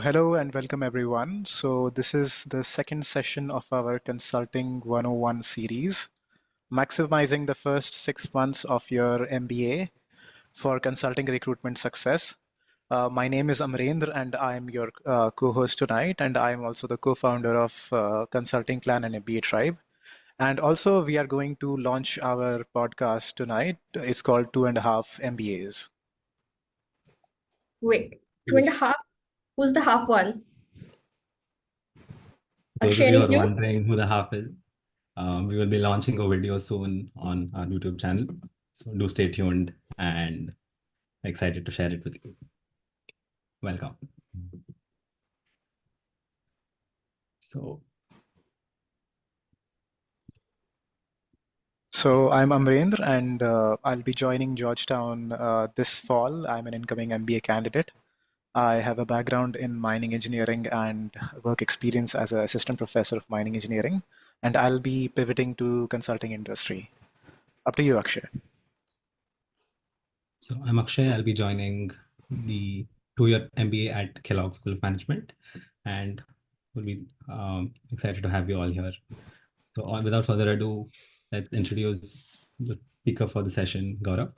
Hello and welcome everyone. So this is the second session of our Consulting 101 series, maximizing the first 6 months of your MBA for consulting recruitment success. My name is Amarendra and I'm your co-host tonight, and I'm also the co-founder of Consulting Clan and MBA Tribe. And also we are going to launch our podcast tonight. It's called Two and a Half MBAs. Wait, two and a half? Who's the half one? Those of Akshay, you who and are you? wondering who the half is, we will be launching a video soon on our YouTube channel. So do stay tuned and excited to share it with you. Welcome. So I'm Amarendra, and I'll be joining Georgetown this fall. I'm an incoming MBA candidate. I have a background in mining engineering and work experience as an assistant professor of mining engineering, and I'll be pivoting to consulting industry. Up to you, Akshay. So I'm Akshay. I'll be joining the 2-year MBA at Kellogg School of Management, and we'll be excited to have you all here. So without further ado, let's introduce the speaker for the session, Gaurav.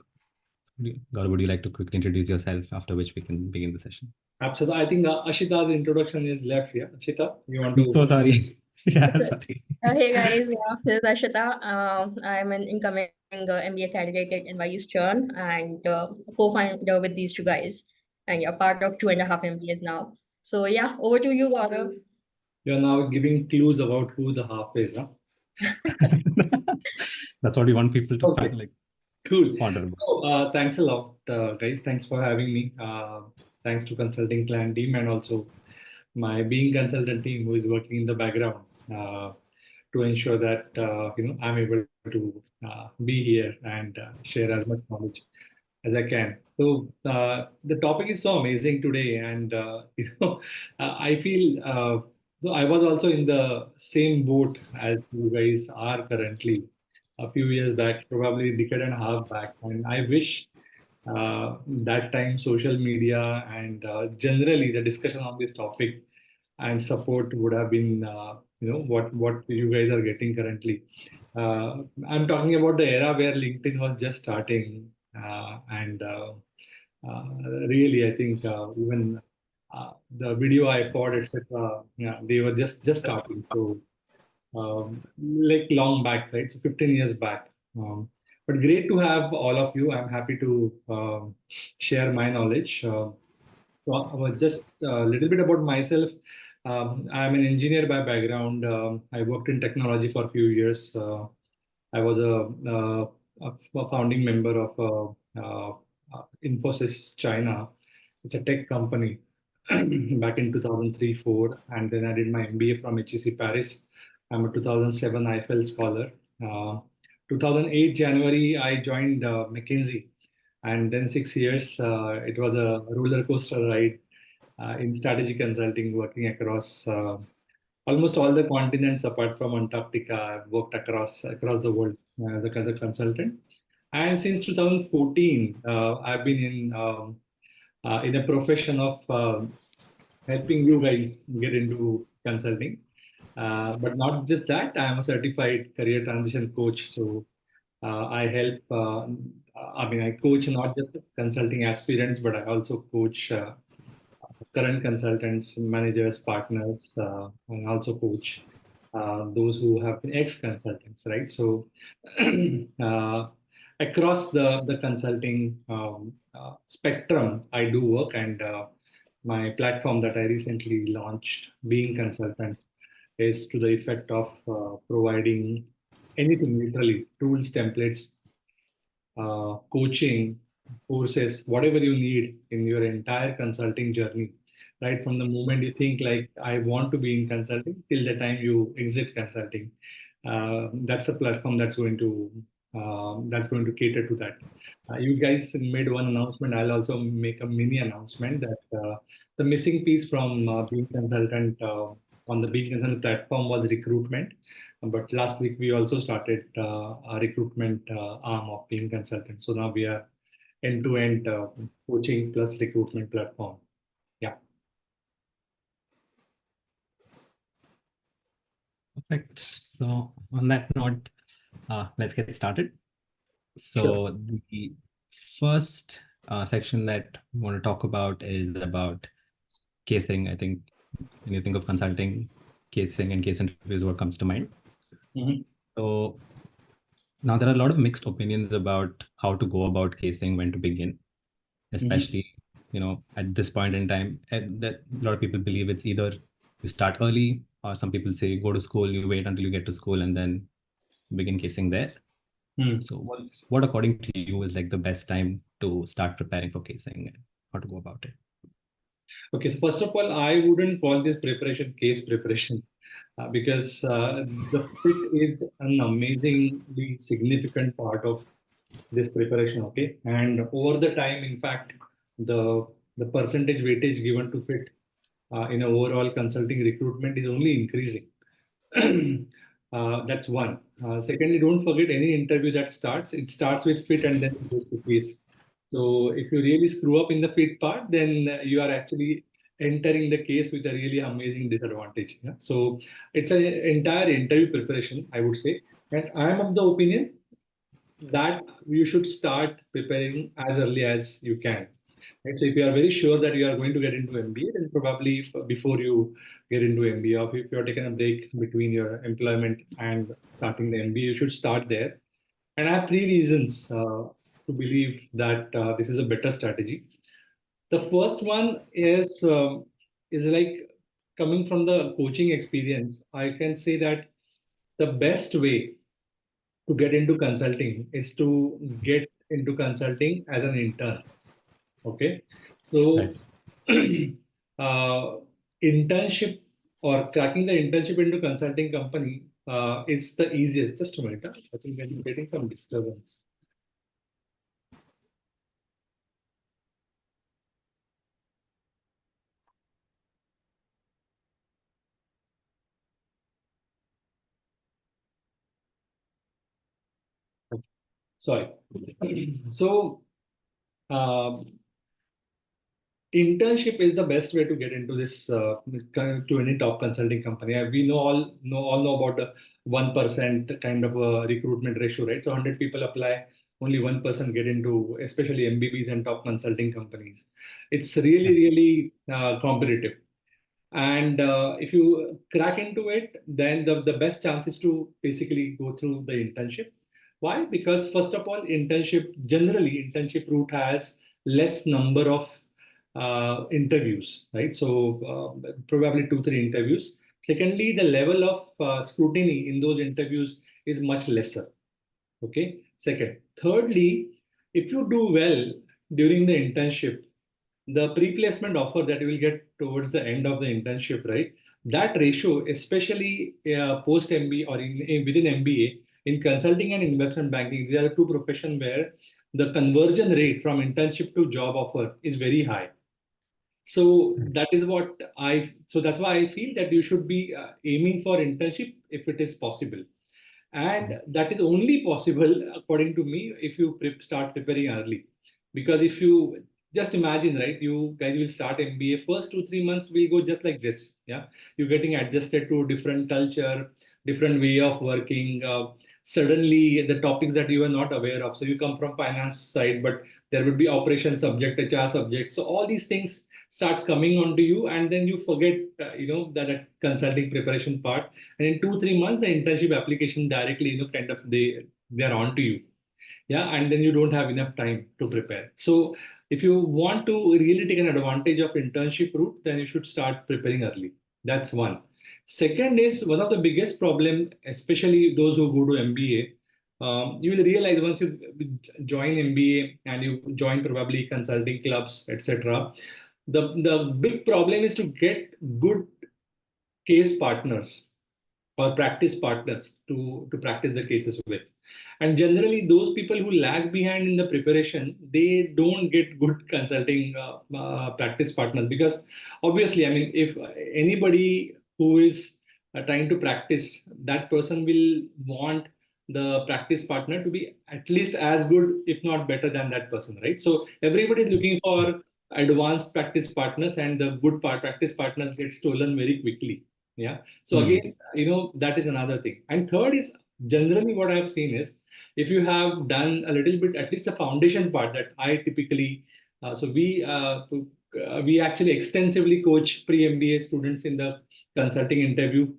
Gaurav, would you like to quickly introduce yourself, after which we can begin the session? Absolutely. I think Ashita's introduction is left here. Ashita, you want I'm to? so sorry. Yeah, sorry. Hey guys, this is Ashita. I'm an incoming MBA candidate at NYU Stern and co-founder with these two guys. And you're part of two and a half MBAs now. So yeah, over to you, Gaurav. You're now giving clues about who the half is, huh? That's what we want people to Okay. find, like, Cool. ponder. So, thanks a lot, guys. Thanks for having me. Thanks to Consulting Clan team and also my being consultant team who is working in the background to ensure that I'm able to be here and share as much knowledge as I can. So the topic is so amazing today, and I feel so. I was also in the same boat as you guys are currently. A few years back, probably a decade and a half back, and I wish that time social media and generally the discussion on this topic and support would have been what you guys are getting currently. I'm talking about the era where LinkedIn was just starting, and really I think even the video iPod, etc. Yeah, they were just starting. So like long back, right? So 15 years back. But great to have all of you. I'm happy to share my knowledge. Just a little bit about myself. I'm an engineer by background. I worked in technology for a few years. I was a founding member of Infosys China. It's a tech company back in 2003-4, and then I did my MBA from HEC Paris. I'm a 2007 IFL scholar. 2008 January, I joined McKinsey, and then 6 years. It was a roller coaster ride in strategy consulting, working across almost all the continents apart from Antarctica. I've worked across the world as a consultant. And since 2014, I've been in a profession of helping you guys get into consulting. But not just that, I'm a certified career transition coach. So I help, I coach not just consulting aspirants, but I also coach current consultants, managers, partners, and also coach those who have been ex-consultants, right? So across the consulting spectrum, I do work, and my platform that I recently launched, Being Consultant, is to the effect of providing anything, literally, tools, templates, coaching, courses, whatever you need in your entire consulting journey, right? From the moment you think like, I want to be in consulting till the time you exit consulting. That's a platform that's going to cater to that. You guys made one announcement. I'll also make a mini announcement that the missing piece from being consultant on the Being Consultant platform was recruitment. But last week we also started a recruitment arm of Being Consultant. So now we are end-to-end coaching plus recruitment platform. Yeah. Perfect. So on that note, let's get started. So the first section that we want to talk about is about casing. I think when you think of consulting, casing and case interviews, what comes to mind. So now there are a lot of mixed opinions about how to go about casing, when to begin, especially at this point in time. And that a lot of people believe it's either you start early, or some people say go to school, you wait until you get to school and then begin casing there. So what according to you is like the best time to start preparing for casing and how to go about it? Okay, so first of all, I wouldn't call this preparation case preparation because the fit is an amazingly significant part of this preparation. Okay, and over the time, in fact, the percentage weightage given to fit in overall consulting recruitment is only increasing. That's one. Secondly, don't forget any interview that it starts with fit and then it goes to case. So if you really screw up in the fit part, then you are actually entering the case with a really amazing disadvantage. Yeah? So it's an entire interview preparation, I would say. And I am of the opinion that you should start preparing as early as you can. Right? So if you are very sure that you are going to get into MBA, then probably before you get into MBA, or if you are taking a break between your employment and starting the MBA, you should start there. And I have three reasons to believe that this is a better strategy. The first one is like coming from the coaching experience. I can say that the best way to get into consulting is to get into consulting as an intern. Okay, so internship or cracking the internship into consulting company is the easiest. Just a minute, I think I'm getting some disturbance. Sorry. So internship is the best way to get into this to any top consulting company. We all know about the 1% kind of a recruitment ratio, right? So 100 people apply, only 1% get into, especially MBBs and top consulting companies. It's really competitive. And if you crack into it, then the best chance is to basically go through the internship. Why? Because first of all, generally internship route has less number of interviews, right? So probably 2-3 interviews. Secondly, the level of scrutiny in those interviews is much lesser. Okay. Second. Thirdly, if you do well during the internship, the pre-placement offer that you will get towards the end of the internship, right? That ratio, especially post MBA or within MBA, in consulting and investment banking, these are the two professions where the conversion rate from internship to job offer is very high. So that's why I feel that you should be aiming for internship if it is possible. And that is only possible, according to me, if you start preparing early. Because if you just imagine, right, you guys will start MBA, first 2-3 months will go just like this. Yeah, you're getting adjusted to different culture, different way of working. Suddenly, the topics that you were not aware of. So you come from finance side, but there would be operation subject, HR subject. So all these things start coming onto you, and then you forget, that consulting preparation part. And in 2-3 months, the internship application directly, kind of they're on to you. Yeah, and then you don't have enough time to prepare. So if you want to really take an advantage of internship route, then you should start preparing early. That's one. Second is one of the biggest problem, especially those who go to MBA. You will realize once you join MBA and you join probably consulting clubs, etc. The big problem is to get good case partners or practice partners to practice the cases with. And generally, those people who lag behind in the preparation, they don't get good consulting practice partners, because obviously, I mean, if anybody who is trying to practice, that person will want the practice partner to be at least as good, if not better than that person, right? So everybody is looking for advanced practice partners, and the good practice partners get stolen very quickly. Yeah. So Hmm. again, that is another thing. And third is generally what I've seen is if you have done a little bit, at least the foundation part that I typically, we actually extensively coach pre-MBA students in the consulting interview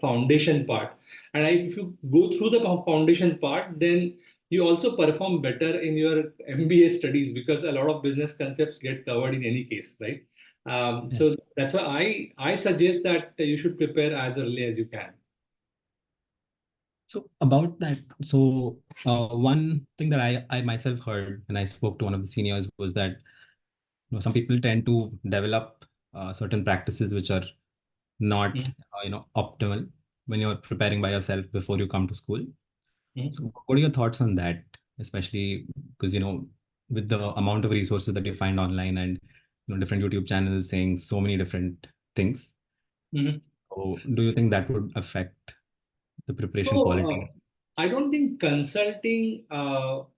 foundation part. And if you go through the foundation part, then you also perform better in your MBA studies because a lot of business concepts get covered in any case, right? Yeah. So that's why I suggest that you should prepare as early as you can. So about that, so one thing that I myself heard when I spoke to one of the seniors was that some people tend to develop certain practices which are not Mhm. optimal when you're preparing by yourself before you come to school. Mhm. So what are your thoughts on that, especially because with the amount of resources that you find online and different YouTube channels saying so many different things. Mhm. So do you think that would affect the preparation So quality? I don't think consulting.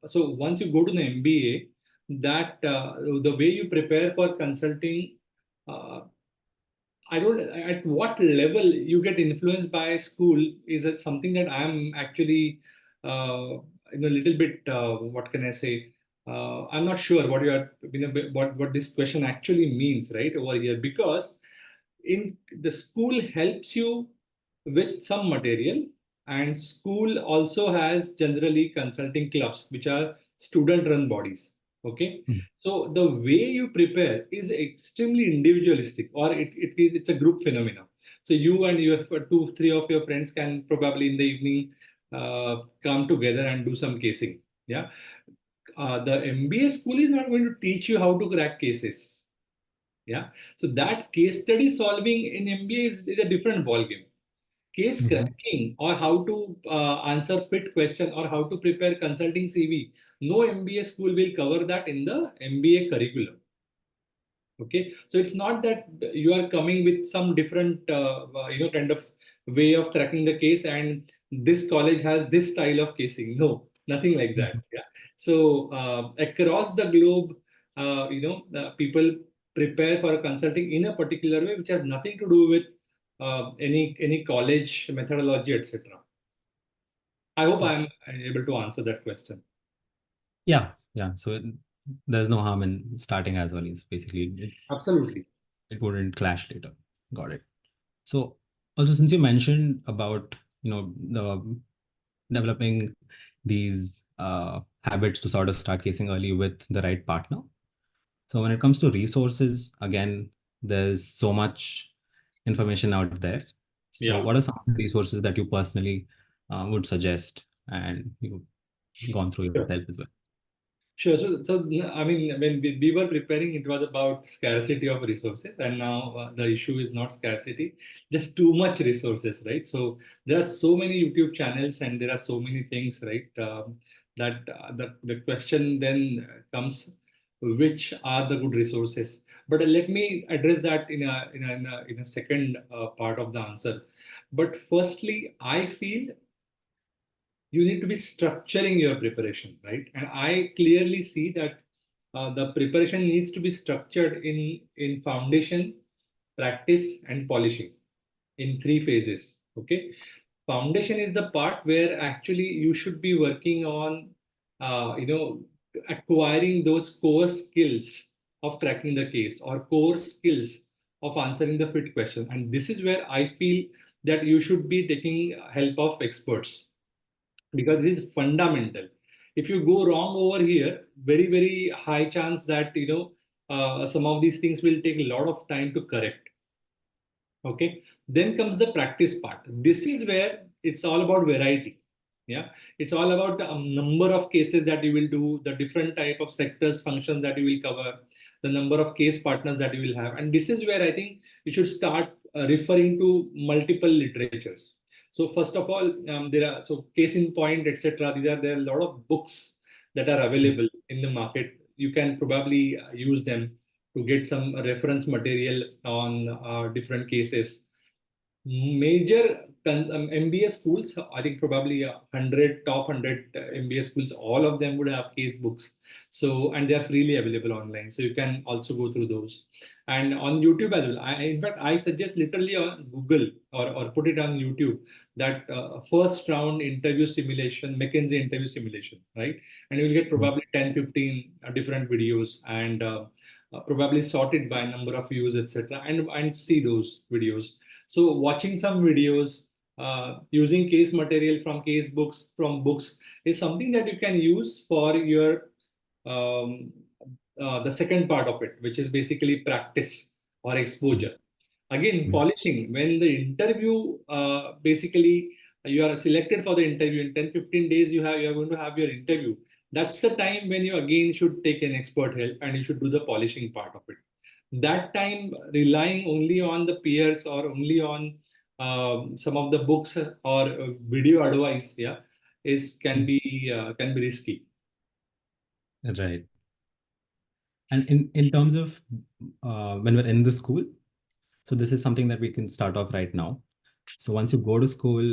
So once you go to the MBA, that the way you prepare for consulting, uh, I don't. At what level you get influenced by school is something that I'm actually, a little bit. What can I say? I'm not sure what you are. What this question actually means, right, over here, because in the school helps you with some material, and school also has generally consulting clubs which are student run bodies. Okay, Mhm. so the way you prepare is extremely individualistic, or it's a group phenomena. So you and your two three of your friends can probably in the evening come together and do some casing. Yeah, the MBA school is not going to teach you how to crack cases. Yeah, so that case study solving in MBA is a different ballgame. Case Mhm. cracking or how to answer fit question or how to prepare consulting CV, no MBA school will cover that in the MBA curriculum. Okay, so it's not that you are coming with some different kind of way of cracking the case and this college has this style of casing. No, nothing like that. Mhm. Yeah. So across the globe, people prepare for a consulting in a particular way which has nothing to do with any college methodology, etc. I hope Yeah. I'm able to answer that question. Yeah. So there's no harm in starting as early as basically Absolutely. it wouldn't clash later. Got it. So also since you mentioned about the developing these habits to sort of start casing early with the right partner. So when it comes to resources, again, there's so much information out there. So Yeah. what are some of the resources that you personally would suggest and you've gone through Sure. yourself as well? Sure. So I mean, when we were preparing, it was about scarcity of resources, and now the issue is not scarcity, just too much resources, right? So there are so many YouTube channels, and there are so many things, right? That the question then comes, which are the good resources? But let me address that in a second part of the answer. But firstly, I feel you need to be structuring your preparation, right? And I clearly see that the preparation needs to be structured in foundation, practice, and polishing in three phases. Okay, foundation is the part where actually you should be working on, acquiring those core skills of cracking the case or core skills of answering the fit question. And this is where I feel that you should be taking help of experts because this is fundamental. If you go wrong over here, very high chance that some of these things will take a lot of time to correct. Okay, then comes the practice part. This is where it's all about variety. Yeah, it's all about the number of cases that you will do, the different type of sectors functions that you will cover, the number of case partners that you will have, and this is where I think you should start referring to multiple literatures. So first of all, there are so case in point, etc. There are a lot of books that are available in the market. You can probably use them to get some reference material on different cases. Major MBA schools, I think probably 100 top 100 MBA schools, all of them would have case books. So, and they are freely available online. So you can also go through those. And on YouTube as well. In fact, I suggest literally on Google or put it on YouTube, that first round interview simulation, McKinsey interview simulation, right? And you'll get probably 10, 15 different videos, and probably sorted by number of views, etc. And see those videos. So watching some videos, using case material from case books, from books, is something that you can use for your the second part of it, which is basically practice or exposure. Again, polishing. When the interview, basically you are selected for the interview in 10, 15 days, you are going to have your interview. That's the time when you again should take an expert help and you should do the polishing part of it. That time, relying only on the peers or only on some of the books or video advice, can be risky. Right. And in terms of when we're in the school, so this is something that we can start off right now. So once you go to school,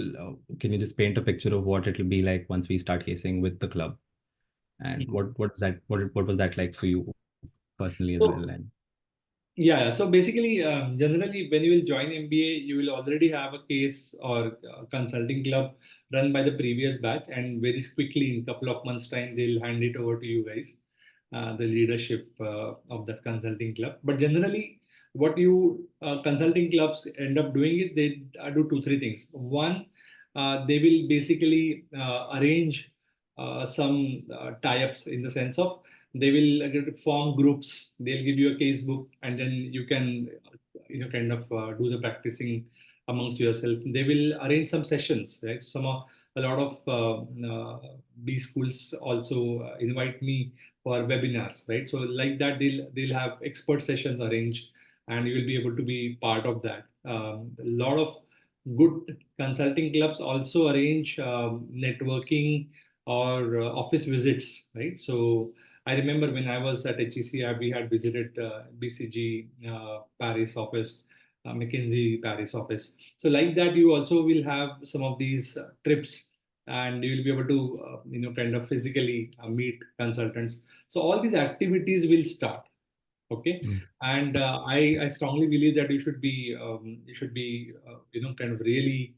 can you just paint a picture of what it will be like once we start casing with the club? And what was that like for you personally as well? And yeah, so basically, generally, when you will join MBA, you will already have a case or consulting club run by the previous batch, and very quickly, in a couple of months' time, they'll hand it over to you guys, the leadership of that consulting club. But generally, what you consulting clubs end up doing is they do 2-3 things. One, they will basically arrange some tie-ups, in the sense of they will form groups. They'll give you a case book, and then you can kind of do the practicing amongst yourself. They will arrange some sessions, right? A lot of B schools also invite me for webinars, right? So like that, they'll have expert sessions arranged, and you will be able to be part of that. A lot of good consulting clubs also arrange networking or office visits, right? So I remember when I was at HEC, we had visited BCG Paris office, McKinsey Paris office. So like that, you also will have some of these trips, and you will be able to, kind of physically meet consultants. So all these activities will start. Okay, and I strongly believe that you should be kind of really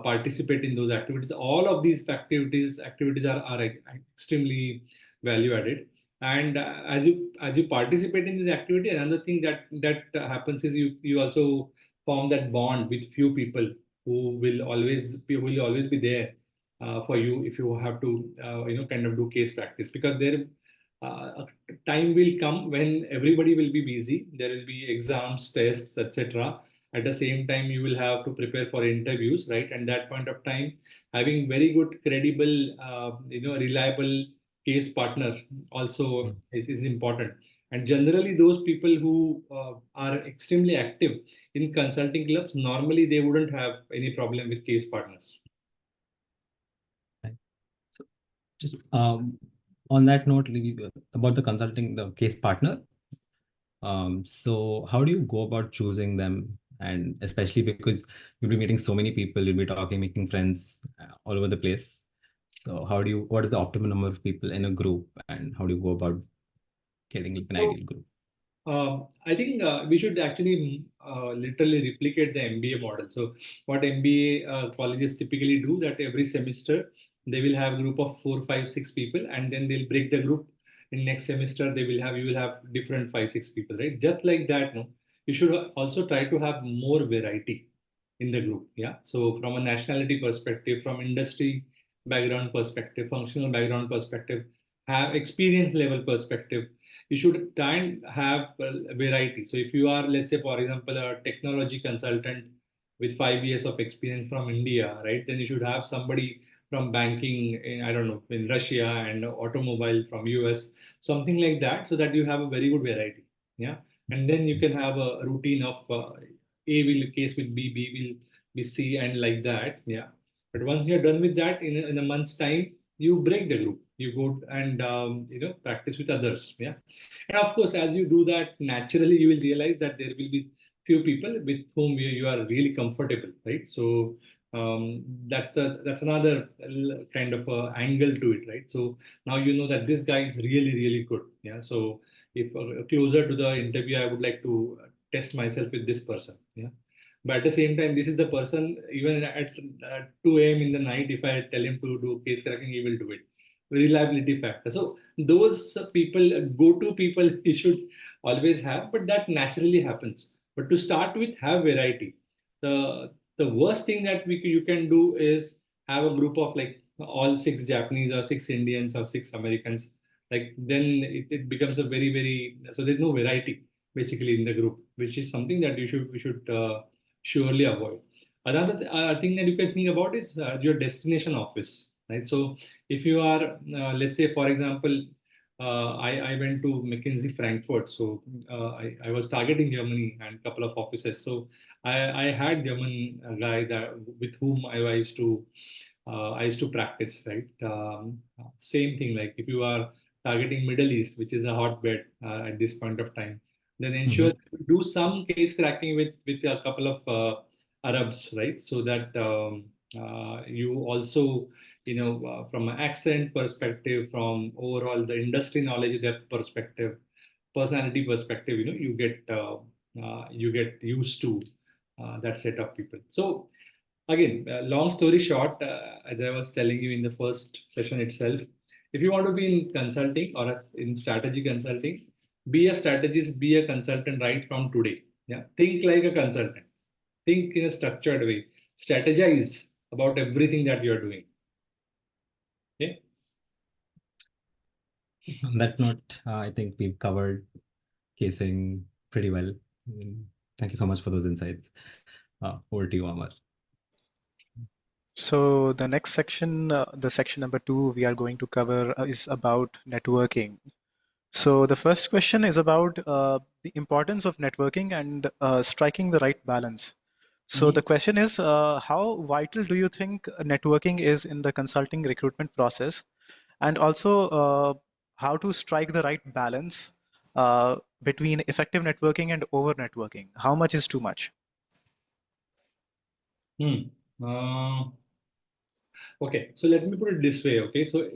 participate in those activities. All of these activities are extremely value added. And as you participate in this activity, another thing that happens is you also form that bond with few people who will always be there for you if you have to kind of do case practice, because there a time will come when everybody will be busy. There will be exams, tests, etc. At the same time, you will have to prepare for interviews, right? And that point of time, having very good, credible, reliable case partner also is important. And generally, those people who are extremely active in consulting clubs, normally they wouldn't have any problem with case partners. Right. So just on that note, about the case partner. So how do you go about choosing them? And especially because you'll be meeting so many people, you'll be talking, making friends all over the place. So what is the optimal number of people in a group, and how do you go about getting an ideal group? I think we should actually literally replicate the MBA model. So what MBA colleges typically do, that every semester they will have a group of 4, 5, 6 people, and then they'll break the group. In next semester, you will have different 5, 6 people, right? Just like that, no, you should also try to have more variety in the group. Yeah. So from a nationality perspective, from industry background perspective, functional background perspective, have experience level perspective, you should try and have variety. So if you are, let's say, for example, a technology consultant with 5 years of experience from India, right? Then you should have somebody from banking, I don't know, in Russia, and automobile from US, something like that, so that you have a very good variety. Yeah. And then you can have a routine of A will case with B, B will be C, and like that. Yeah. But once you're done with that, in a month's time, you break the group. You go and practice with others. Yeah. And of course, as you do that, naturally you will realize that there will be few people with whom you are really comfortable, right? So That's another kind of angle to it, right? So now you know that this guy is really, really good. Yeah. So if closer to the interview, I would like to test myself with this person. Yeah. But at the same time, this is the person, even at 2 a.m. in the night, if I tell him to do case cracking, he will do it. Reliability factor. So those people, go-to people, he should always have, but that naturally happens. But to start with, have variety. The worst thing that you can do is have a group of like all 6 Japanese or 6 Indians or 6 Americans. Like then it becomes a very so there's no variety basically in the group, which is something that we should surely avoid. Another thing that you can think about is your destination office, right? So if you are, let's say, for example, I went to McKinsey Frankfurt, so I was targeting Germany and a couple of offices. So I had German guy that with whom I used to practice, right? Same thing, like if you are targeting Middle East, which is a hotbed at this point of time, then ensure to do some case cracking with a couple of Arabs, right? So that you also, from an accent perspective, from overall the industry knowledge depth perspective, personality perspective, you get used to that set of people. So again, long story short, as I was telling you in the first session itself, if you want to be in consulting or in strategy consulting, be a strategist, be a consultant right from today. Yeah, think like a consultant. Think in a structured way. Strategize about everything that you're doing. Okay. On that note, I think we've covered casing pretty well. Thank you so much for those insights. Over to you, Amar. So the next section, the section number 2, we are going to cover is about networking. So the first question is about the importance of networking and striking the right balance. So the question is, how vital do you think networking is in the consulting recruitment process? And also, how to strike the right balance between effective networking and over networking? How much is too much? Okay, so let me put it this way. Okay, so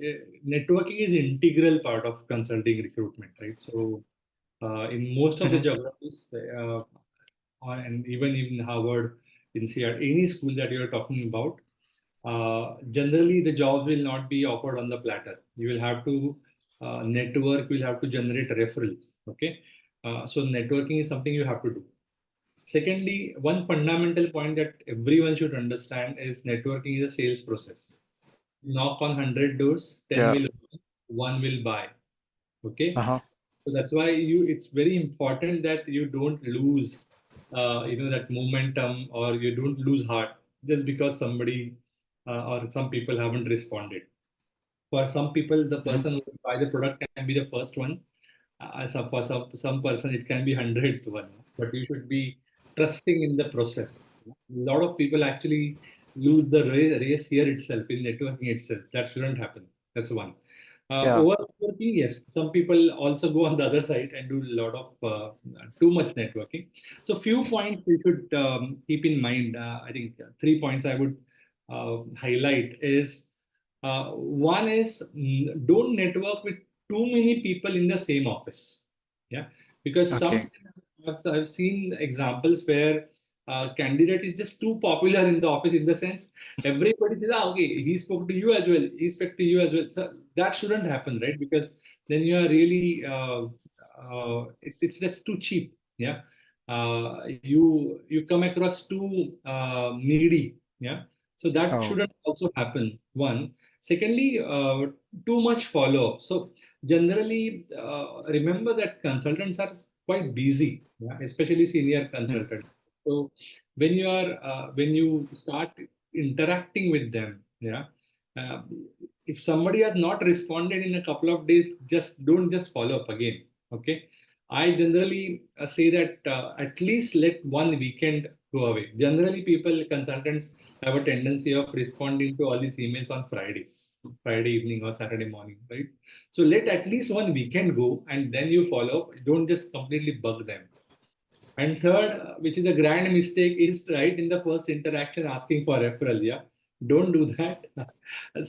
networking is integral part of consulting recruitment, right? So in most of the geographies, and even in Harvard, in Seattle, any school that you're talking about, generally the job will not be offered on the platter. You will have to network, will have to generate referrals. Okay, so networking is something you have to do. Secondly, one fundamental point that everyone should understand is networking is a sales process. Knock on 100 doors, 10 will open, 1 will buy. Okay. So that's why it's very important that you don't lose that momentum, or you don't lose heart just because somebody or some people haven't responded. For some people, the person who will buy the product can be the first one. So for some person, it can be 100th one. But you should be trusting in the process. A lot of people actually lose the race here itself, in networking itself. That shouldn't happen. That's one. Over networking, yes, some people also go on the other side and do a lot of too much networking. So few points we should keep in mind. I think 3 points I would highlight is, one is, don't network with too many people in the same office. Yeah, because I've seen examples where candidate is just too popular in the office, in the sense everybody says, okay, he spoke to you as well, he spoke to you as well. So that shouldn't happen, right? Because then you are really it's just too cheap. Yeah, you come across too needy. Yeah, so that shouldn't also happen. One. Secondly, too much follow-up. So generally, remember that consultants are quite busy, yeah? Especially senior consultants. So when you start interacting with them, yeah, if somebody has not responded in a couple of days, don't just follow up again. Okay, I generally say that at least let one weekend go away. Generally, consultants have a tendency of responding to all these emails on Friday evening or Saturday morning, right? So let at least one weekend go and then you follow up. Don't just completely bug them. And third, which is a grand mistake, is right in the first interaction asking for referral. Yeah, don't do that.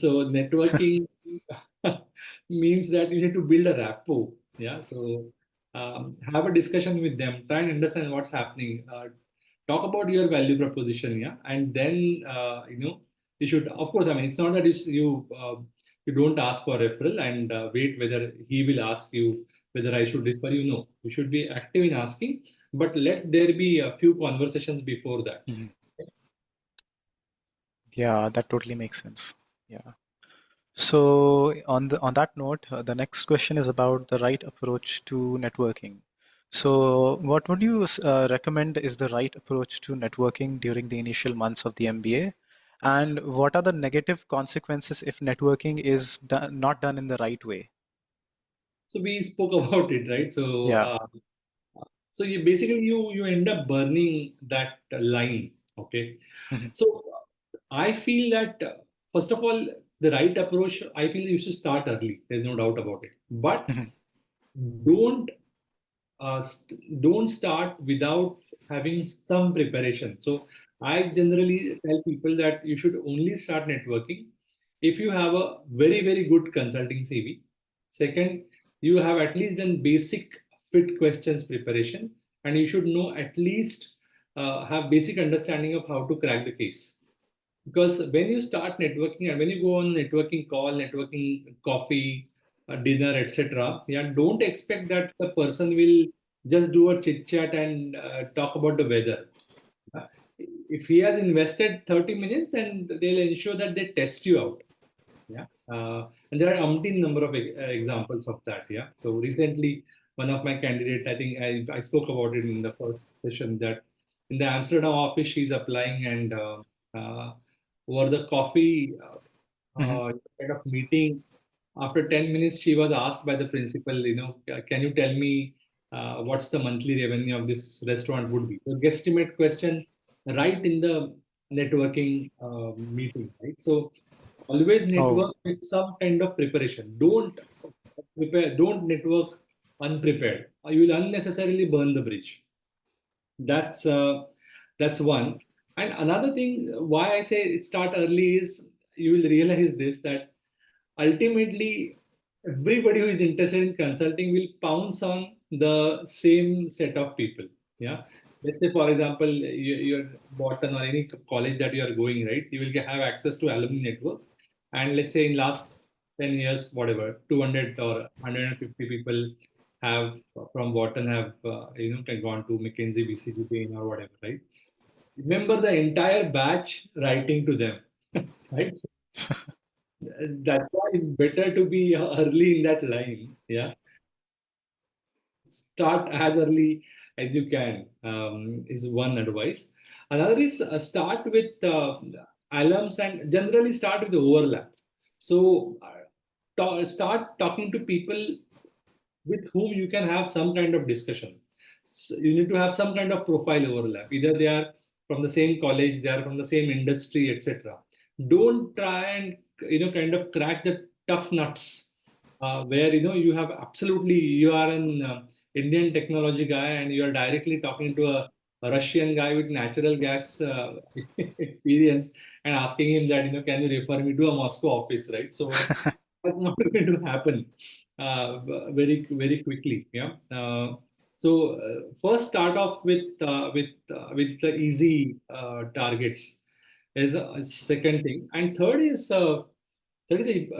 So networking means that you need to build a rapport. Yeah, so have a discussion with them, try and understand what's happening. Talk about your value proposition. Yeah, and then you should, of course. I mean, it's not that you don't ask for referral and wait whether he will ask you whether I should refer you. No, you should be active in asking, but let there be a few conversations before that. Mhm. Yeah, that totally makes sense. Yeah. So on that note, the next question is about the right approach to networking. So what would you recommend is the right approach to networking during the initial months of the MBA? And what are the negative consequences if networking is not done in the right way? So we spoke about it, right? So Yeah. so you end up burning that line. Okay. Mhm. So I feel that first of all, the right approach, I feel you should start early. There's no doubt about it. But Mhm. don't don't start without having some preparation. So I generally tell people that you should only start networking if you have a very good consulting CV. Second, you have at least done basic fit questions preparation, and you should know at least have basic understanding of how to crack the case. Because when you start networking and when you go on networking call, networking coffee, dinner, etc., yeah, don't expect that the person will just do a chit chat and talk about the weather. Uh, if he has invested 30 minutes, then they'll ensure that they test you out. Yeah. And there are umpteen number of examples of that. Yeah. So recently, one of my candidates, I think I spoke about it in the first session, that in the Amsterdam office, she's applying, and uh, over the coffee Mhm. kind of meeting, after 10 minutes, she was asked by the principal, can you tell me what's the monthly revenue of this restaurant would be? So guesstimate question right in the networking meeting, right? So always Oh. network with some kind of preparation. Don't network unprepared. You will unnecessarily burn the bridge. That's uh, that's one. And another thing why I say start early is you will realize this, that ultimately everybody who is interested in consulting will pounce on the same set of people. Yeah. Let's say, for example, you're Boston or any college that you are going, right? You will have access to alumni network. And let's say in last 10 years, whatever, 200 or 150 people have from Wharton have, gone to McKinsey, BCG, Bain or whatever, right? Remember the entire batch writing to them, right? That's why it's better to be early in that line. Yeah, start as early as you can is one advice. Another is start with alums and generally start with the overlap. So start talking to people with whom you can have some kind of discussion. So you need to have some kind of profile overlap. Either they are from the same college, they are from the same industry, etc. Don't try and kind of crack the tough nuts where you have absolutely you are an Indian technology guy and you are directly talking to a Russian guy with natural gas experience and asking him that can you refer me to a Moscow office, right? So that's not going to happen very quickly. Yeah. First start off with the easy targets is a second thing, and third is a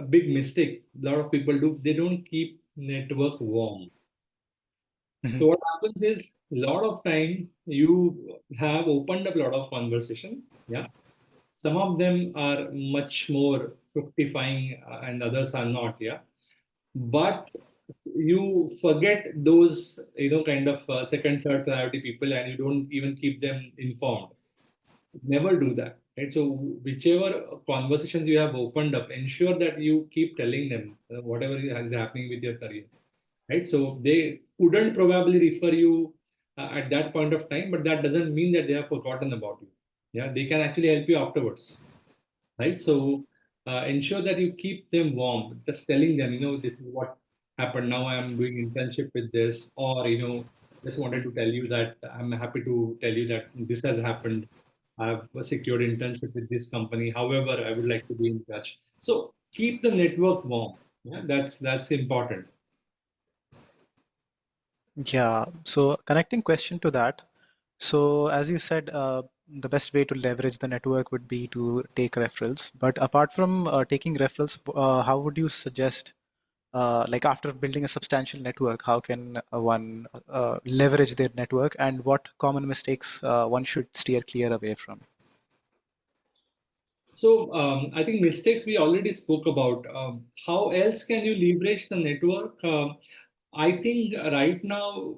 big mistake. A lot of people do. They don't keep network warm. Mhm. So what happens is a lot of time you have opened up a lot of conversation. Yeah. Some of them are much more fructifying and others are not. Yeah, but you forget those kind of second third priority people and you don't even keep them informed. Never do that, right? So whichever conversations you have opened up, ensure that you keep telling them whatever is happening with your career, right? So they couldn't probably refer you at that point of time, but that doesn't mean that they have forgotten about you. Yeah, they can actually help you afterwards, right? So ensure that you keep them warm, just telling them, this is what happened. Now I am doing internship with this, or just wanted to tell you that I'm happy to tell you that this has happened. I've secured internship with this company. However, I would like to be in touch. So keep the network warm. Yeah, that's important. Yeah. So connecting question to that. So as you said, the best way to leverage the network would be to take referrals. But apart from taking referrals, how would you suggest, like after building a substantial network, how can one leverage their network, and what common mistakes one should steer clear away from? So I think mistakes we already spoke about. How else can you leverage the network? I think right now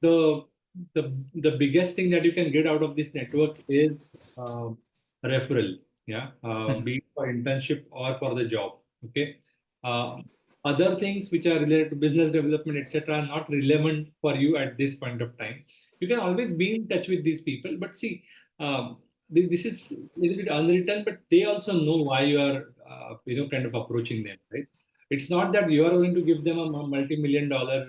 the the biggest thing that you can get out of this network is referral. Yeah, be it for internship or for the job. Okay. Uh, Other things which are related to business development, etc., are not relevant for you at this point of time. You can always be in touch with these people, but see, um, this is a little bit unwritten, but they also know why you are, kind of approaching them, right? It's not that you are going to give them a multi-million dollar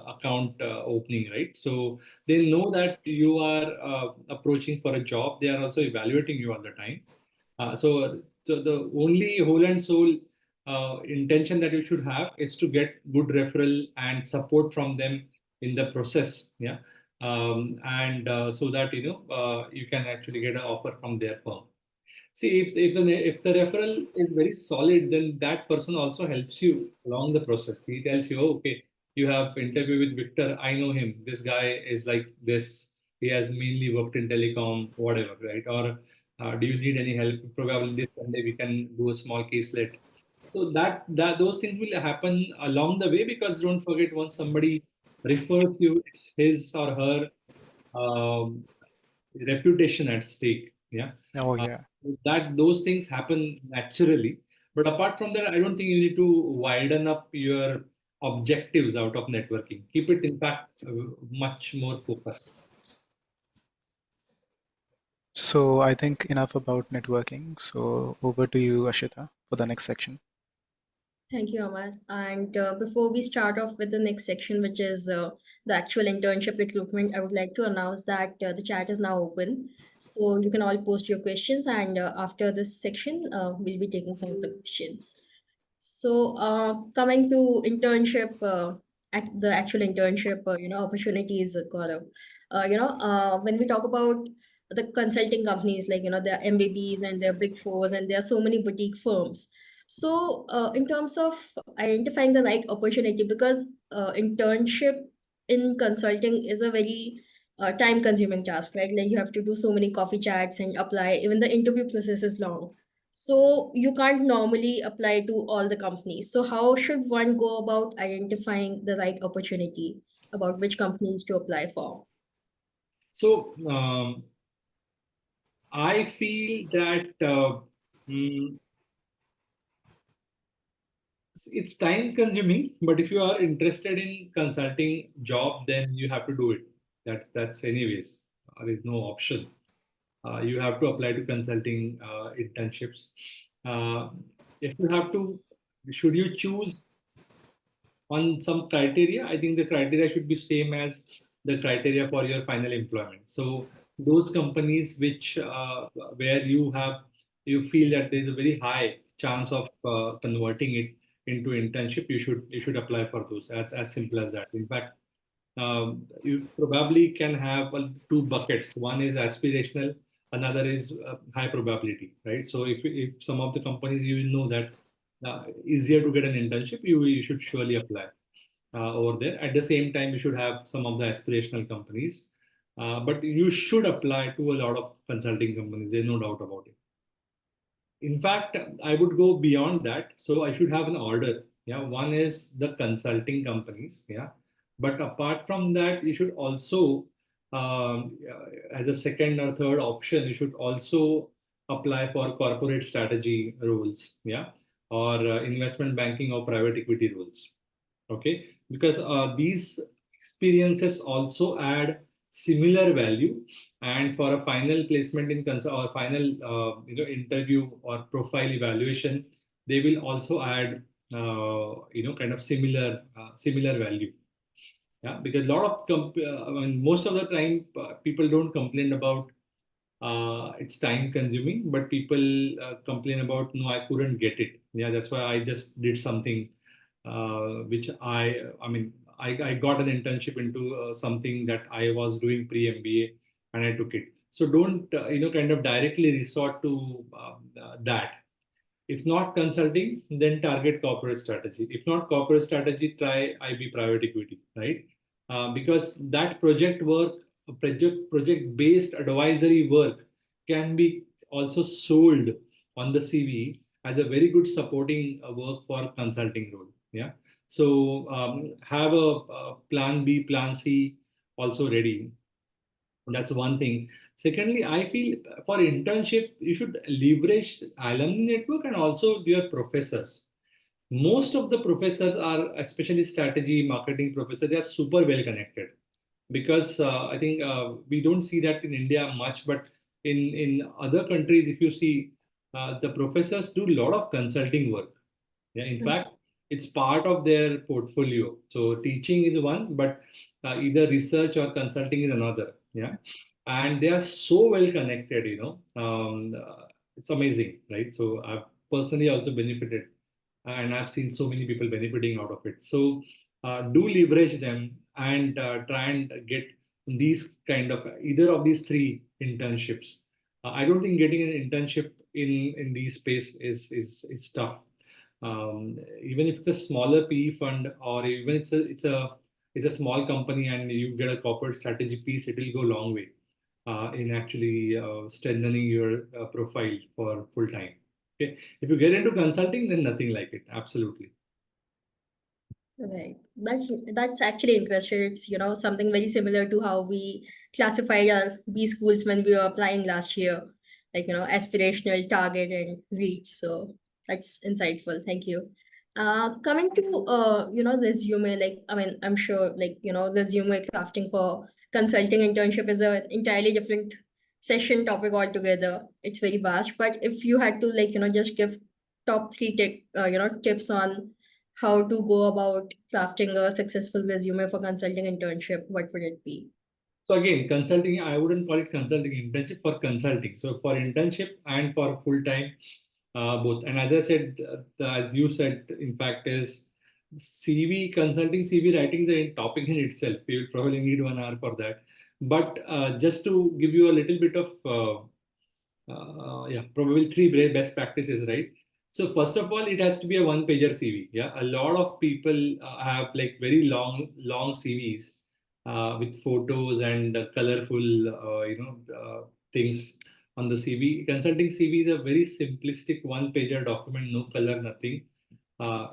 account opening, right? So they know that you are approaching for a job. They are also evaluating you all the time. So the only whole and soul intention that you should have is to get good referral and support from them in the process. Yeah. And so that you can actually get an offer from their firm. See, if the referral is very solid, then that person also helps you along the process. He tells you, oh, okay, you have interview with Victor. I know him. This guy is like this. He has mainly worked in telecom, whatever, right? Or do you need any help? Probably this Sunday we can do a small caselet. So that those things will happen along the way, because don't forget, once somebody refers you, it's his or her um, reputation at stake. Yeah. Oh Uh, yeah. that those things happen naturally. But apart from that, I don't think you need to widen up your objectives out of networking. Keep it, in fact, much more focused. So I think enough about networking. So over to you, Ashita, for the next section. Thank you, Amar. And before we start off with the next section, which is the actual internship recruitment, I would like to announce that the chat is now open. So you can all post your questions, and after this section, we'll be taking some of the questions. So coming to internship, the actual internship, opportunities, Gaurav. When we talk about the consulting companies, like there are MBBs and there are Big Fours, and there are so many boutique firms. So in terms of identifying the right opportunity, because internship in consulting is a very time-consuming task, right? Like you have to do so many coffee chats and apply. Even the interview process is long. So you can't normally apply to all the companies. So how should one go about identifying the right opportunity about which companies to apply for? So I feel that mm, it's time consuming, but if you are interested in consulting job, then you have to do it. That's anyways. There is no option. You have to apply to consulting internships. Uh, if you have to, should you choose on some criteria? I think the criteria should be same as the criteria for your final employment. So those companies which where you feel that there is a very high chance of converting it into internship, you should apply for those. That's as simple as that. In fact, you probably can have two buckets. One is aspirational, another is high probability, right? So if some of the companies you know that easier to get an internship, you should surely apply over there. At the same time, you should have some of the aspirational companies, but you should apply to a lot of consulting companies. There's no doubt about it. In fact, I would go beyond that. So I should have an order. Yeah, one is the consulting companies. Yeah, but apart from that, you should also, as a second or third option, you should also apply for corporate strategy roles. Yeah, or investment banking or private equity roles. Okay, because these experiences also add similar value, and for a final placement in or final interview or profile evaluation, they will also add kind of similar value. Yeah, because a lot of I mean, most of the time people don't complain about it's time consuming, but people complain about, no, I couldn't get it. Yeah, that's why I just did something which I mean, I got an internship into something that I was doing pre-MBA, and I took it. So don't, kind of directly resort to that. If not consulting, then target corporate strategy. If not corporate strategy, try IB private equity, right? Because that project work, project based advisory work can be also sold on the CV as a very good supporting work for consulting role. Yeah. So have a plan B, plan C also ready. That's one thing. Secondly, I feel for internship, you should leverage alumni network and also your professors. Most of the professors are, especially strategy, marketing professors, they are super well connected. Because I think we don't see that in India much, but in other countries, if you see, the professors do a lot of consulting work. Yeah, in fact, it's part of their portfolio. So teaching is one, but either research or consulting is another. Yeah, and they are so well connected. It's amazing, right? So I've personally also benefited, and I've seen so many people benefiting out of it. So do leverage them and try and get these kind of either of these three internships. I don't think getting an internship in these space is tough. Even if it's a smaller PE fund, or even it's a small company and you get a corporate strategy piece, it will go a long way in actually strengthening your profile for full time. Okay, if you get into consulting, then nothing like it. Absolutely. Right. That's actually interesting. It's, something very similar to how we classified our B schools when we were applying last year, like, aspirational, target, and reach. So that's insightful. Thank you. Coming to resume, like, I mean, I'm sure, like, resume crafting for consulting internship is an entirely different session topic altogether. It's very vast. But if you had to, like, just give top three tips on how to go about crafting a successful resume for consulting internship, what would it be? So again, consulting, I wouldn't call it consulting, internship for consulting. So for internship and for full time, both. And as I said, as you said, in fact, is CV consulting, CV writing is a topic in itself. We would probably need 1 hour for that. But just to give you a little bit of yeah, probably three best practices, right? So first of all, it has to be a one-pager CV. Yeah, a lot of people have like very long CVs with photos and colorful, things on the CV. Consulting CV is a very simplistic one-pager document, no color, nothing, uh,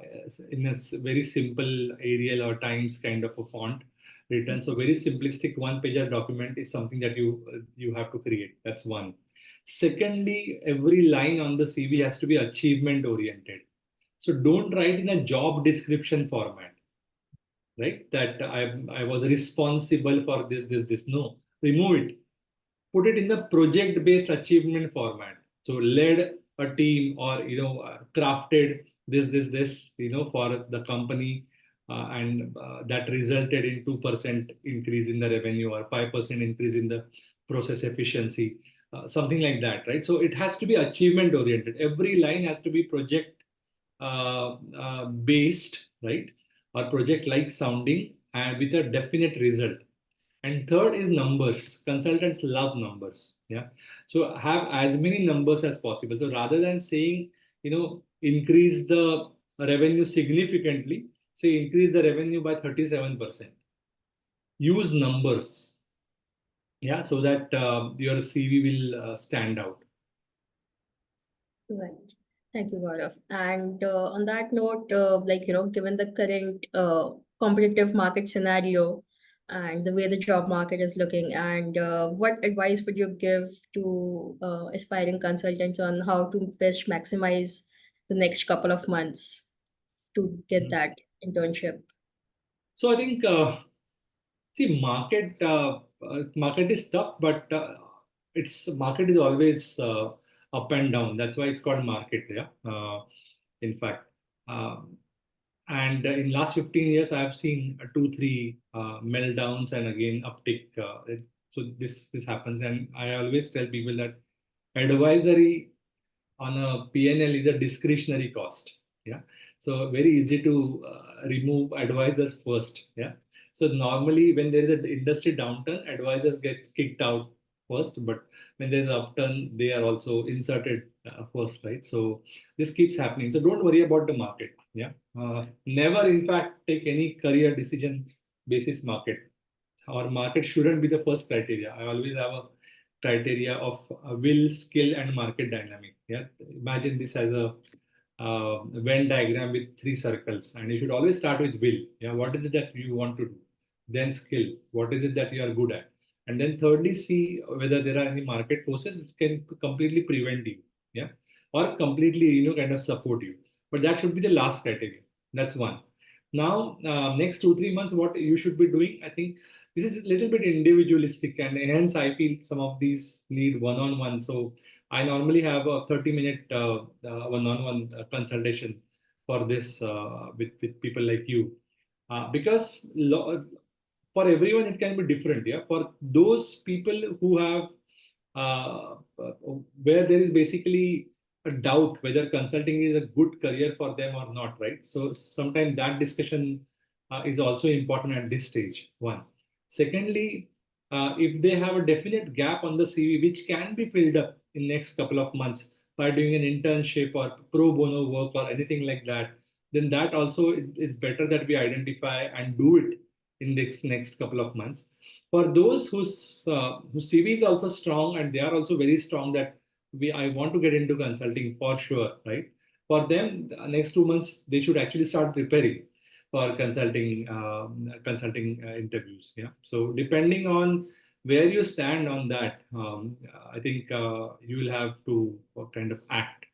in a very simple Arial or Times kind of a font written. So very simplistic one-pager document is something that you have to create. That's one. Secondly, every line on the CV has to be achievement oriented. So don't write in a job description format, right? That I was responsible for this. No, remove it. Put it in the project-based achievement format. So led a team, or crafted this for the company, and that resulted in 2% increase in the revenue or 5% increase in the process efficiency, something like that, right? So it has to be achievement oriented. Every line has to be project based, right? Or project like sounding, and with a definite result. And third is numbers. Consultants love numbers. Yeah. So have as many numbers as possible. So rather than saying, increase the revenue significantly, say increase the revenue by 37%. Use numbers. Yeah. So that your CV will stand out. Right. Thank you, Gaurav. And on that note, given the current competitive market scenario and the way the job market is looking, and what advice would you give to aspiring consultants on how to best maximize the next couple of months to get that internship? So I think, see, market is tough, but its market is always up and down. That's why it's called market. Yeah. In fact, um, And in last 15 years, I have seen 2, 3 meltdowns and again uptick. So this happens, and I always tell people that advisory on a P&L is a discretionary cost. Yeah. So very easy to remove advisors first. Yeah. So normally when there is an industry downturn, advisors get kicked out first, but when there's an upturn, they are also inserted first, right? So this keeps happening. So don't worry about the market. Yeah. Never, in fact, take any career decision basis market. Our market shouldn't be the first criteria. I always have a criteria of will, skill, and market dynamic. Yeah, imagine this as a Venn diagram with 3 circles, and you should always start with will. Yeah, what is it that you want to do? Then skill. What is it that you are good at? And then thirdly, see whether there are any market forces which can completely prevent you. Yeah, or completely kind of support you. But that should be the last criteria. That's one. Now, next 2, 3 months, what you should be doing, I think this is a little bit individualistic, and hence I feel some of these need one-on-one. So I normally have a 30-minute one-on-one consultation for this with people like you, because for everyone it can be different. Yeah, for those people who have uh, where there is basically a doubt whether consulting is a good career for them or not, right? So sometimes that discussion is also important at this stage. One. Secondly, if they have a definite gap on the CV which can be filled up in next couple of months by doing an internship or pro bono work or anything like that, then that also is better that we identify and do it in this next couple of months. For those whose CV is also strong and they are also very strong that I want to get into consulting for sure, right? For them, the next 2 months they should actually start preparing for consulting interviews. Yeah. So depending on where you stand on that, I think you will have to kind of act.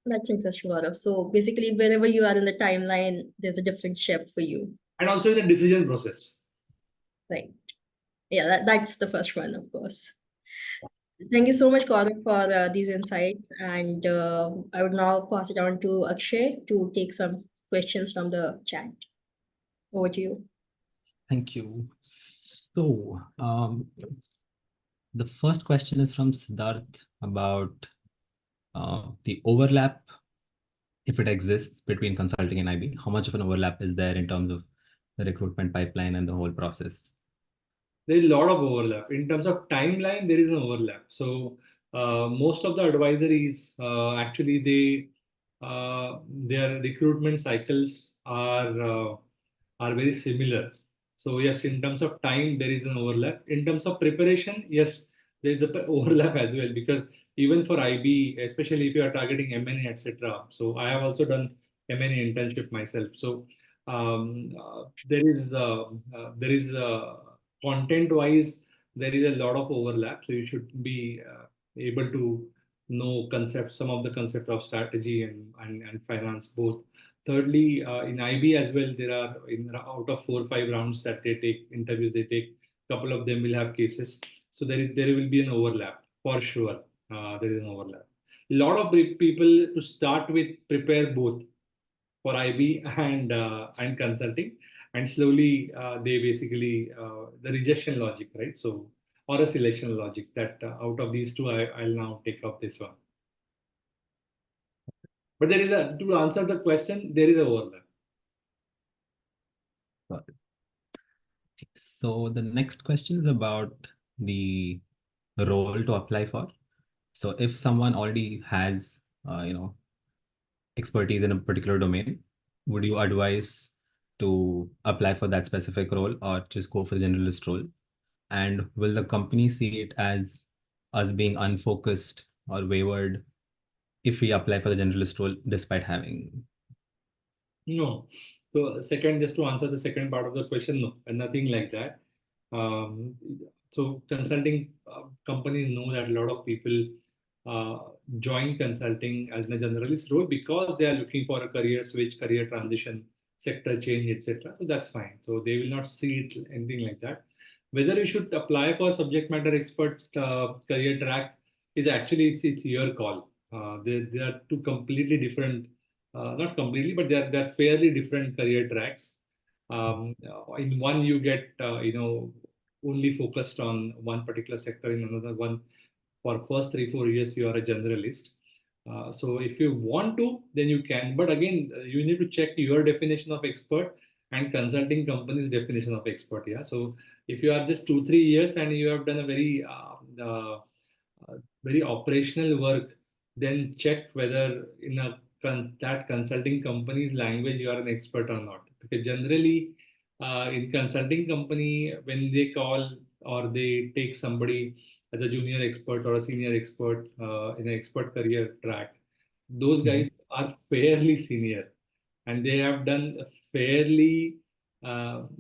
That's interesting, Gaurav. So basically, wherever you are in the timeline, there's a different step for you. And also in the decision process. Right. Yeah, that's the first one, of course. Thank you so much, Gaurav, for these insights. And I would now pass it on to Akshay to take some questions from the chat. Over to you. Thank you. So the first question is from Siddharth about the overlap, if it exists, between consulting and IB. How much of an overlap is there in terms of the recruitment pipeline and the whole process? There is a lot of overlap. In terms of timeline, there is an overlap. So most of the advisories, actually, their recruitment cycles are very similar. So yes, in terms of time, there is an overlap. In terms of preparation, yes, there is a overlap as well, because even for IB, especially if you are targeting M&A, etc. So I have also done M&A internship myself. So there is content wise, there is a lot of overlap. So you should be able to know some of the concept of strategy and finance both. Thirdly, in IB as well, there are out of 4 or 5 rounds that they take, interviews they take, couple of them will have cases. So there will be an overlap for sure. There is an overlap. A lot of people to start with prepare both for IB and consulting, and slowly they basically the rejection logic, right? So or a selection logic that out of these two, I'll now take up this one. But there is to answer the question, there is a overlap. Got it. So the next question is about the role to apply for. So if someone already has, expertise in a particular domain, would you advise to apply for that specific role or just go for the generalist role? And will the company see it as us being unfocused or wayward if we apply for the generalist role despite having? No. So second, just to answer the second part of the question, no, and nothing like that. So consulting companies know that a lot of people join consulting as a generalist role because they are looking for a career switch, career transition, sector change, etc. So that's fine. So they will not see it anything like that. Whether you should apply for subject matter expert career track is actually it's your call. They are two completely different not completely, but they're fairly different career tracks. In one, you get only focused on one particular sector. In another one, for first 3-4 years, you are a generalist. So if you want to, then you can. But again, you need to check your definition of expert and consulting company's definition of expert. Yeah. So if you are just 2-3 years and you have done a very operational work, then check whether in that consulting company's language you are an expert or not. Because generally, in consulting company, when they call or they take somebody as a junior expert or a senior expert in an expert career track, those guys are fairly senior and they have done a fairly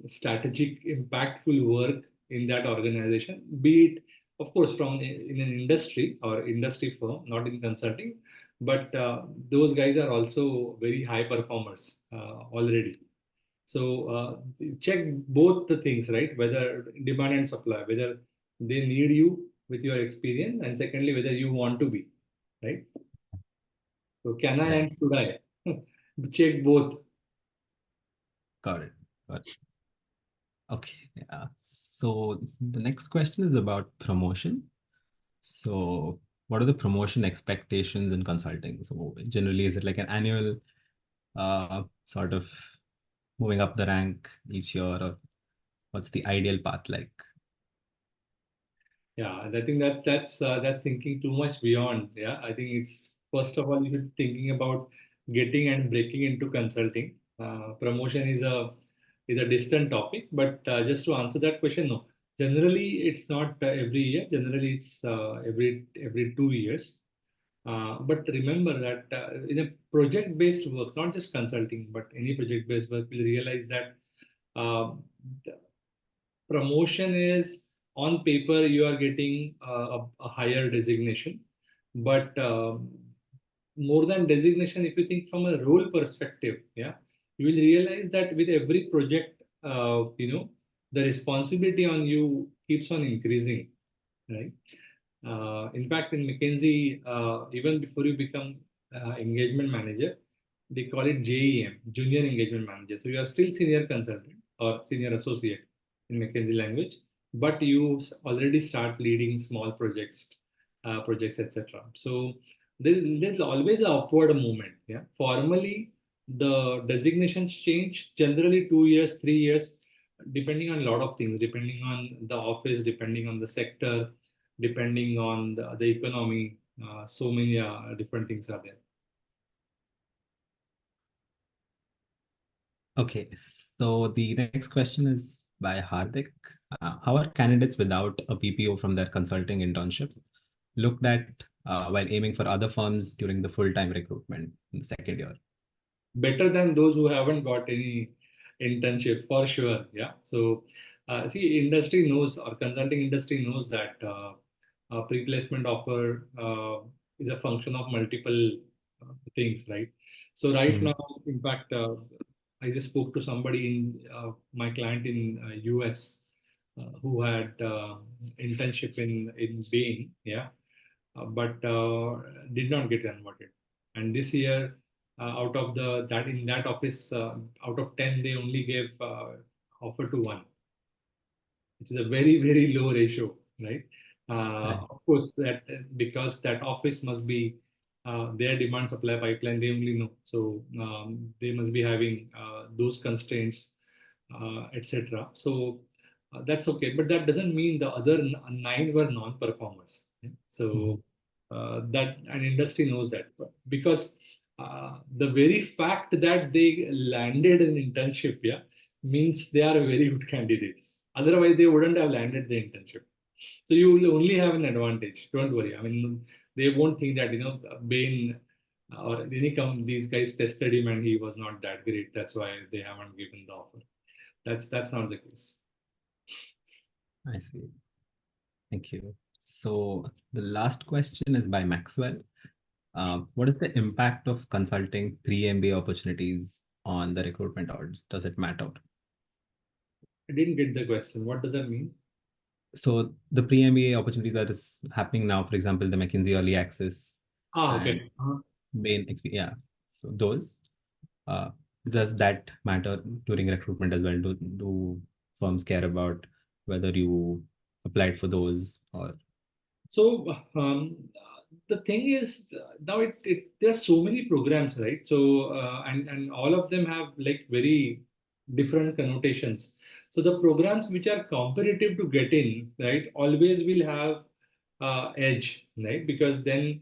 strategic, impactful work in that organization, be it, of course, from in an industry or industry firm, not in consulting, but those guys are also very high performers already. So check both the things, right? Whether demand and supply, whether they need you with your experience, and secondly, whether you want to be, right? So can I and should I? Check both. Got it. Okay. Yeah. So the next question is about promotion. So what are the promotion expectations in consulting? So generally, is it like an annual sort of moving up the rank each year, or what's the ideal path like? Yeah, and I think that's thinking too much beyond. Yeah, I think it's first of all you should thinking about getting and breaking into consulting. Promotion is a distant topic, but just to answer that question, no. Generally, it's not every year. Generally, it's every 2 years. But remember that in a project-based work, not just consulting, but any project-based work, you'll realize that uh, promotion is on paper you are getting a higher designation, but more than designation, if you think from a role perspective, yeah, you will realize that with every project, the responsibility on you keeps on increasing, right? In fact, in McKinsey, even before you become engagement manager, they call it JEM, Junior Engagement Manager. So you are still senior consultant or senior associate in McKinsey language, but you already start leading small projects, etc. So there's always an upward movement. Yeah, formally the designations change generally 2 years, 3 years, depending on a lot of things, depending on the office, depending on the sector, depending on the economy. So many different things are there. Okay, so the next question is by Hardik. How are candidates without a PPO from their consulting internship looked at while aiming for other firms during the full-time recruitment in the second year? Better than those who haven't got any internship, for sure. Yeah. So see, industry knows, or consulting industry knows that pre-placement offer is a function of multiple things, right? So right now, in fact, I just spoke to somebody in my client in US who had internship in Bain, yeah, but did not get converted. And this year, out of that in that office, out of 10, they only gave offer to one, which is a very low ratio, right? Right. Of course, that because that office must be their demand supply pipeline, they only know. So they must be having those constraints, etc. So that's okay, but that doesn't mean the other nine were non-performers. Yeah? So that an industry knows that, because the very fact that they landed an internship, yeah, means they are very good candidates. Otherwise, they wouldn't have landed the internship. So you will only have an advantage. Don't worry. I mean, they won't think that Bain or these guys tested him and he was not that great. That's why they haven't given the offer. That's not the case. I see. Thank you. So the last question is by Maxwell. What is the impact of consulting pre-MBA opportunities on the recruitment odds? Does it matter? I didn't get the question. What does that mean? So the pre-MBA opportunities that is happening now, for example, the McKinsey Early Access Okay. and Bain, yeah. So those. Does that matter during recruitment as well? Do firms care about whether you applied for those or? So the thing is now there's so many programs, right? So and all of them have like very different connotations. So the programs which are competitive to get in, right, always will have edge, right? Because then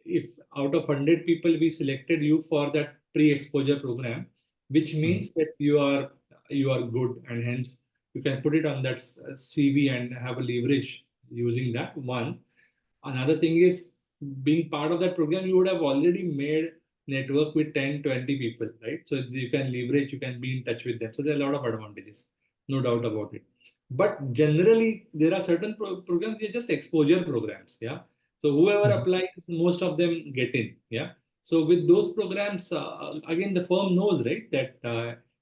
if out of 100 people we selected you for that pre-exposure program, which means that you are good, and hence you can put it on that CV and have a leverage using that one. Another thing is being part of that program, you would have already made network with 10, 20 people, right? So you can leverage, you can be in touch with them. So there are a lot of advantages, no doubt about it. But generally, there are certain programs, they're just exposure programs, yeah. So whoever applies, most of them get in, yeah. So with those programs, again, the firm knows, right, that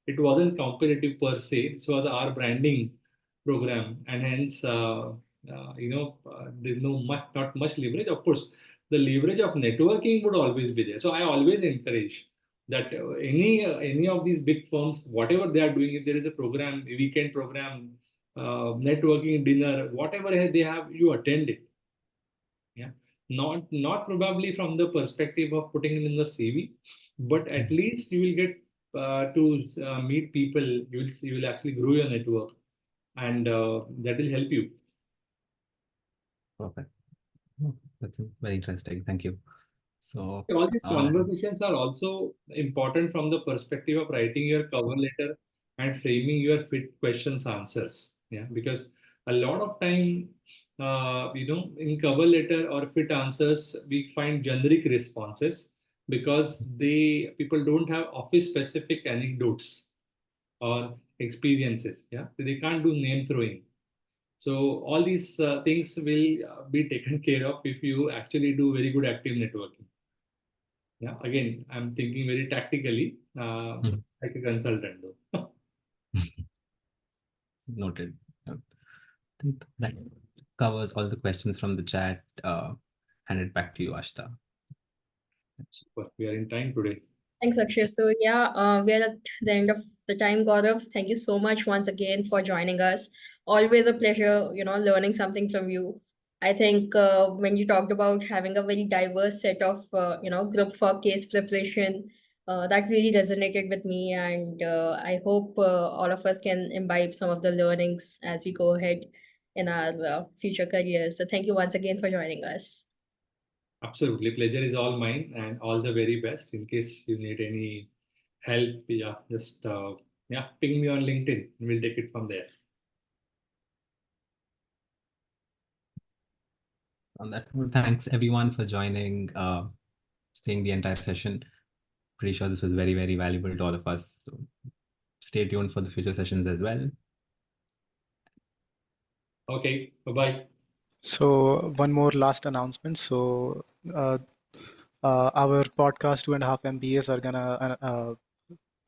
it wasn't competitive per se. This was our branding program, and hence, there's not much leverage. Of course, the leverage of networking would always be there. So I always encourage that any of these big firms, whatever they are doing, if there is a program, a weekend program, networking dinner, whatever they have, you attend it. Yeah, not probably from the perspective of putting it in the CV, but at least you will get to meet people. You will actually grow your network, and that will help you. Perfect. That's very interesting. Thank you. So all these conversations are also important from the perspective of writing your cover letter and framing your fit questions answers. Yeah, because a lot of time, in cover letter or fit answers, we find generic responses because people don't have office specific anecdotes or experiences. Yeah, they can't do name throwing. So all these things will be taken care of if you actually do very good active networking. Yeah, again, I'm thinking very tactically, like a consultant though. Noted. I think that covers all the questions from the chat. Hand it back to you, Ashita. Super. We are in time today. Thanks, Akshay. So yeah, we're at the end of the time, Gaurav. Thank you so much once again for joining us. Always a pleasure, learning something from you. I think when you talked about having a very diverse set of, group for case preparation, that really resonated with me. And I hope all of us can imbibe some of the learnings as we go ahead in our future careers. So thank you once again for joining us. Absolutely. Pleasure is all mine, and all the very best. In case you need any help, yeah, just ping me on LinkedIn and we'll take it from there. On that note, thanks everyone for joining, staying the entire session. Pretty sure this was very, very valuable to all of us. So stay tuned for the future sessions as well. Okay, bye-bye. So one more last announcement. So our podcast 2.5 MBAs are gonna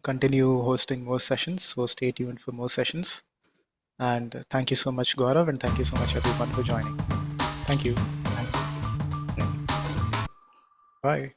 continue hosting more sessions. So stay tuned for more sessions. And thank you so much, Gaurav, and thank you so much everyone for joining. Thank you. Bye.